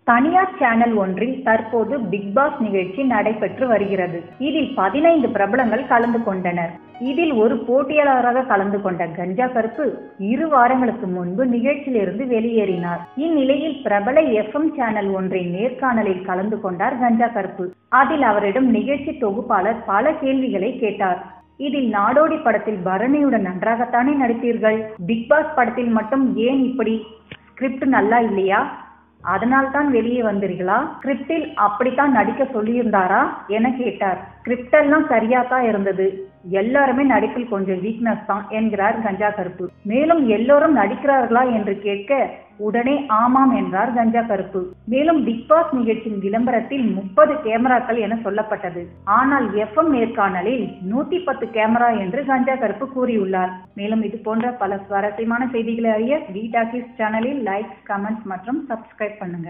தனியார் சேனல் ஒன்றில் தற்போது பிக் பாஸ் நிகழ்ச்சி நடைபெற்று வருகிறது. இதில் 15 பிரபலங்கள் கலந்து கொண்டனர். இதில் ஒரு போட்டியாளராக கலந்து கொண்ட கஞ்சா கருப்பு 2 வாரங்களுக்கு முன்பு நிகழ்ச்சியிலிருந்து வெளியேறினார். இந்நிலையில் பிரபல FM சேனல் ஒன்றின் நேர்காணலில் கலந்து கொண்டார் கஞ்சா கருப்பு. அதில் அவரிடம் நிகழ்ச்சி தொகுப்பாளர் பல கேள்விகளை கேட்டார். இதில் நாடோடி படத்தில் பரணியுடன் நன்றாகத்தானே நடித்தீர்கள், பிக் பாஸ் படத்தில் மட்டும் ஏன் இப்படி, ஸ்கிரிப்ட் நல்லா இல்லையா, அதனால்தான் வெளியே வந்தீர்களா, ஸ்கிரிப்டில் அப்படித்தான் நடிக்க சொல்லியிருந்தாரா என கேட்டார். ஸ்கிரிப்ட் எல்லாம் சரியாத்தான் இருந்தது, எல்லாருமே நடிப்பில் கொஞ்சம் வீக்னஸ் தான் என்கிறார் கஞ்சா கருப்பு. மேலும் எல்லோரும் நடிக்கிறார்களா என்று கேட்க உடனே ஆமாம் என்றார் கஞ்சா கருப்பு. மேலும் பிக் பாஸ் நிகழ்ச்சியின் விளம்பரத்தில் 30 கேமராக்கள் என சொல்லப்பட்டது. ஆனால் FM நேர்காணலில் 110 கேமரா என்று கஞ்சா கருப்பு கூறியுள்ளார். மேலும் இது போன்ற பல சுவாரஸ்யமான செய்திகளை அறிய வி டாக்கீஸ் சேனலில் லைக், கமெண்ட் மற்றும் சப்ஸ்கிரைப் பண்ணுங்க.